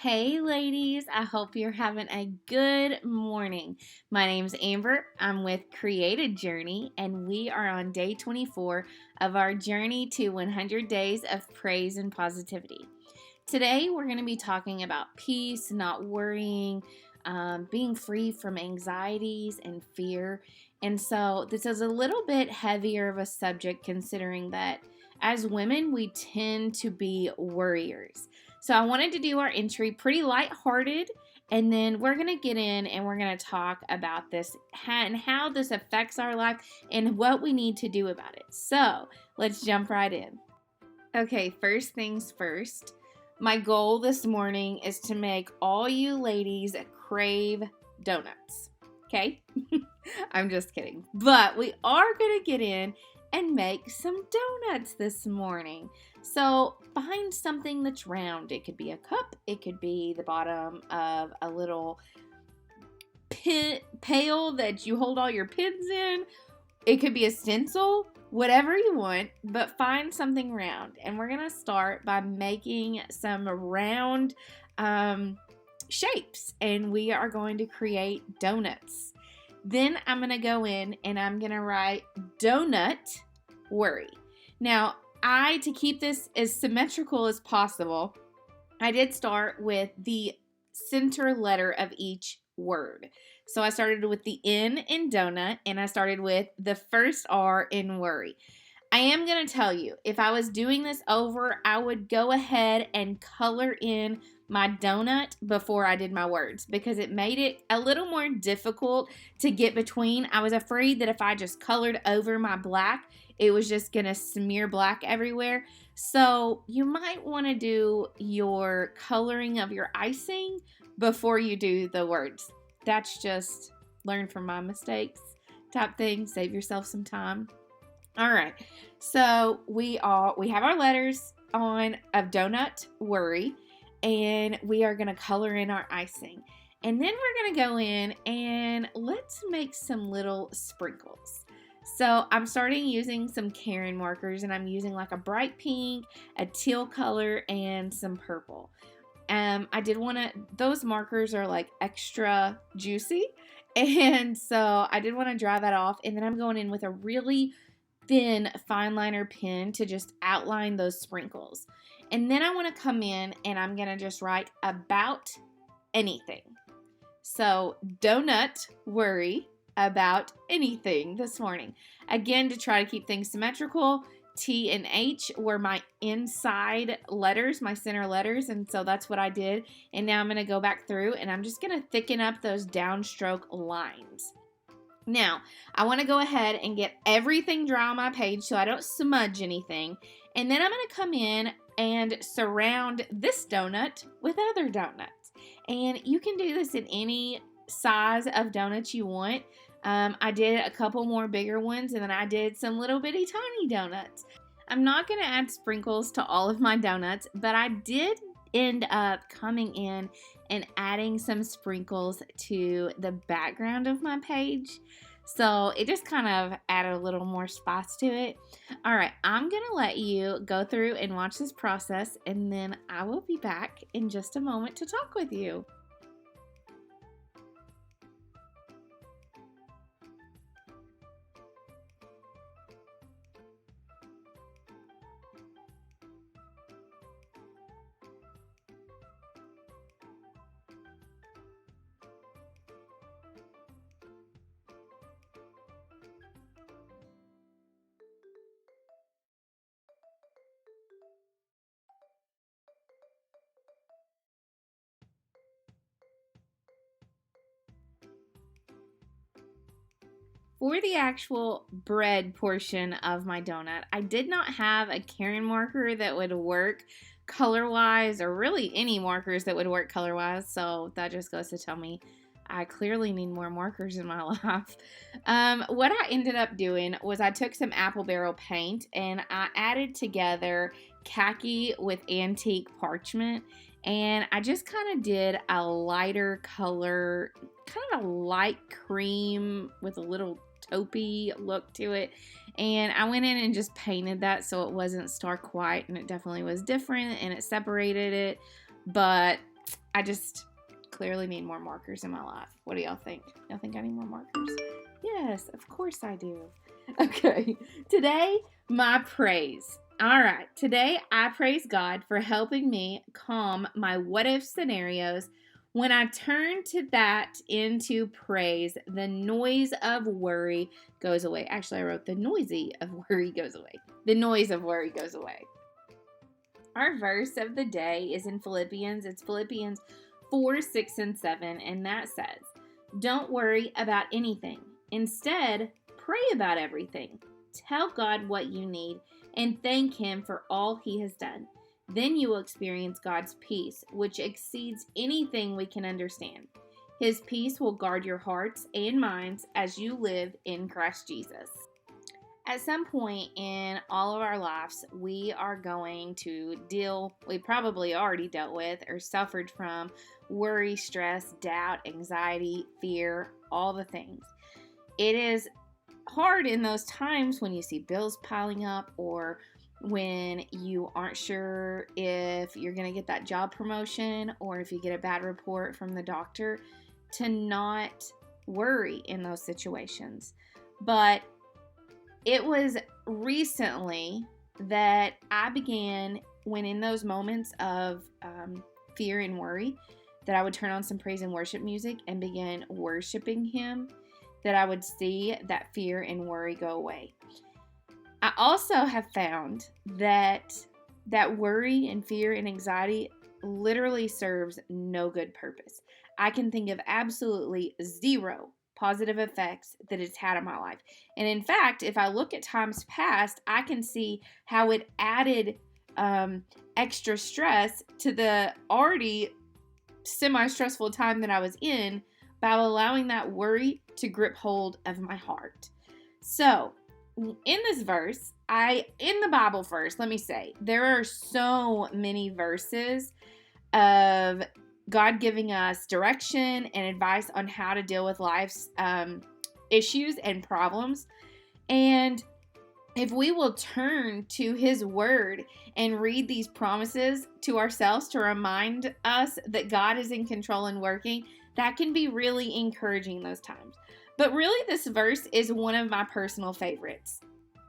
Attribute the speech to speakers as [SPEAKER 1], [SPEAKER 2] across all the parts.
[SPEAKER 1] Hey ladies, I hope you're having a good morning. My name's Amber. I'm with Created Journey, and we are on day 24 of our journey to 100 days of praise and positivity. Today, we're going to be talking about peace, not worrying, being free from anxieties and fear. And so, this is a little bit heavier of a subject considering that as women, we tend to be worriers. So I wanted to do our entry pretty lighthearted, and then we're going to get in and we're going to talk about this and how this affects our life and what we need to do about it. So let's jump right in. Okay, first things first. My goal this morning is to make all you ladies crave donuts. Okay? I'm just kidding. But we are going to get in and make some donuts this morning. So find something that's round. It could be a cup. It could be the bottom of a little pail that you hold all your pins in. It could be a stencil, whatever you want, but find something round. And we're going to start by making some round shapes. And we are going to create donuts. Then I'm going to go in and I'm going to write donut worry. Now, to keep this as symmetrical as possible, I did start with the center letter of each word. So I started with the N in donut, and I started with the first R in worry. I am going to tell you, if I was doing this over, I would go ahead and color in my donut before I did my words because it made it a little more difficult to get between. I was afraid that if I just colored over my black, it was just going to smear black everywhere. So you might want to do your coloring of your icing before you do the words. That's just learn from my mistakes type thing. Save yourself some time. All right. So we have our letters on of donut worry, and we are going to color in our icing. And then we're going to go in and let's make some little sprinkles. So I'm starting using some Karen markers, and I'm using like a bright pink, a teal color, and some purple. Those markers are like extra juicy, and so I did want to dry that off, and then I'm going in with a really thin fine liner pen to just outline those sprinkles. And then I want to come in and I'm going to just write about anything. So donut worry about anything this morning. Again, to try to keep things symmetrical, T and H were my inside letters, my center letters, and so that's what I did. And now I'm going to go back through and I'm just going to thicken up those downstroke lines. Now, I want to go ahead and get everything dry on my page so I don't smudge anything. And then I'm going to come in and surround this donut with other donuts. And you can do this in any size of donuts you want. I did a couple more bigger ones, and then I did some little bitty tiny donuts. I'm not going to add sprinkles to all of my donuts, but I did end up coming in and adding some sprinkles to the background of my page. So it just kind of added a little more spice to it. All right, I'm going to let you go through and watch this process, and then I will be back in just a moment to talk with you. For the actual bread portion of my donut, I did not have a Karen marker that would work color-wise, or really any markers that would work color-wise, so that just goes to tell me I clearly need more markers in my life. What I ended up doing was I took some apple barrel paint and I added together khaki with antique parchment, and I just kind of did a lighter color, kind of a light cream with a little taupey look to it. And I went in and just painted that so it wasn't stark white, and it definitely was different and it separated it. But I just clearly need more markers in my life. What do y'all think? Y'all think I need more markers? Yes, of course I do. Okay, today, my praise. All right, today I praise God for helping me calm my what-if scenarios. When I turn to that into praise, the noise of worry goes away. Actually, I wrote the noisy of worry goes away. The noise of worry goes away. Our verse of the day is in Philippians. It's Philippians 4, 6, and 7, and that says, "Don't worry about anything. Instead, pray about everything. Tell God what you need and thank Him for all He has done. Then you will experience God's peace, which exceeds anything we can understand. His peace will guard your hearts and minds as you live in Christ Jesus." At some point in all of our lives, we are going to we probably already dealt with or suffered from worry, stress, doubt, anxiety, fear, all the things. It is hard in those times when you see bills piling up or when you aren't sure if you're going to get that job promotion or if you get a bad report from the doctor to not worry in those situations. But it was recently that I began, when in those moments of fear and worry, that I would turn on some praise and worship music and begin worshiping Him, that I would see that fear and worry go away. I also have found that worry and fear and anxiety literally serves no good purpose. I can think of absolutely zero positive effects that it's had on my life. And in fact, if I look at times past, I can see how it added extra stress to the already semi-stressful time that I was in by allowing that worry to grip hold of my heart. So, in this verse, in the Bible first, let me say, there are so many verses of God giving us direction and advice on how to deal with life's issues and problems. And if we will turn to His Word and read these promises to ourselves to remind us that God is in control and working, that can be really encouraging those times. But really, this verse is one of my personal favorites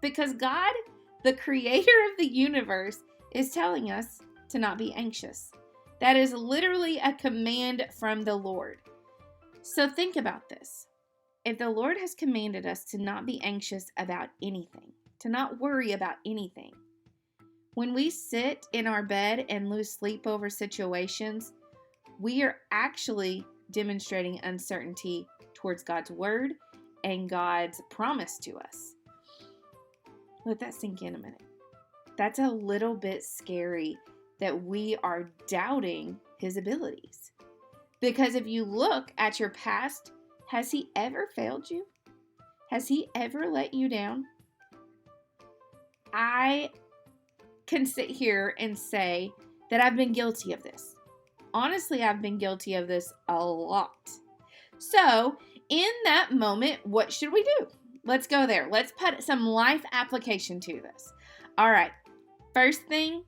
[SPEAKER 1] because God, the creator of the universe, is telling us to not be anxious. That is literally a command from the Lord. So think about this. If the Lord has commanded us to not be anxious about anything, to not worry about anything, when we sit in our bed and lose sleep over situations, we are actually demonstrating uncertainty towards God's word and God's promise to us. Let that sink in a minute. That's a little bit scary that we are doubting His abilities. Because if you look at your past, has He ever failed you? Has He ever let you down? I can sit here and say that I've been guilty of this. Honestly, I've been guilty of this a lot. So, in that moment, what should we do? Let's go there. Let's put some life application to this. All right. First thing,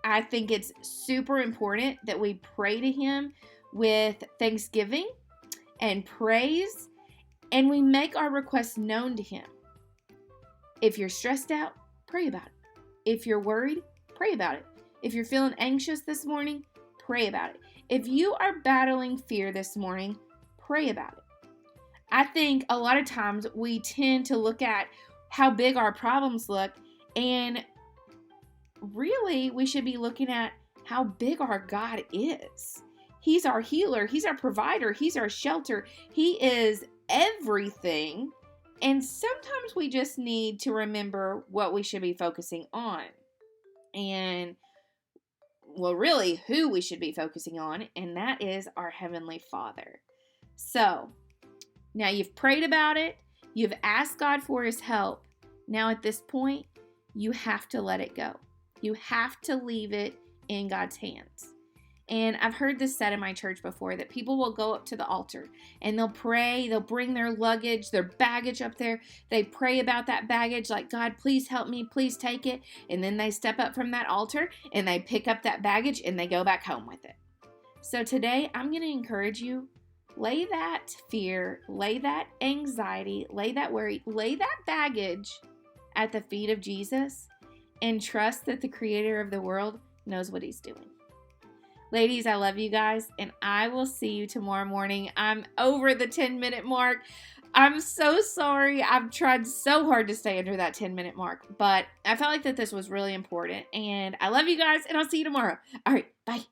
[SPEAKER 1] I think it's super important that we pray to Him with thanksgiving and praise, and we make our requests known to Him. If you're stressed out, pray about it. If you're worried, pray about it. If you're feeling anxious this morning, pray about it. If you are battling fear this morning, pray about it. I think a lot of times we tend to look at how big our problems look, and really we should be looking at how big our God is. He's our healer. He's our provider. He's our shelter. He is everything. And sometimes we just need to remember what we should be focusing on. And, well, really who we should be focusing on, and that is our Heavenly Father. So, now you've prayed about it. You've asked God for His help. Now at this point, you have to let it go. You have to leave it in God's hands. And I've heard this said in my church before, that people will go up to the altar and they'll pray, they'll bring their luggage, their baggage up there. They pray about that baggage like, God, please help me, please take it. And then they step up from that altar and they pick up that baggage and they go back home with it. So today I'm going to encourage you, lay that fear, lay that anxiety, lay that worry, lay that baggage at the feet of Jesus and trust that the creator of the world knows what he's doing. Ladies, I love you guys, and I will see you tomorrow morning. I'm over the 10-minute mark. I'm so sorry. I've tried so hard to stay under that 10-minute mark, but I felt like that this was really important, and I love you guys, and I'll see you tomorrow. All right, bye.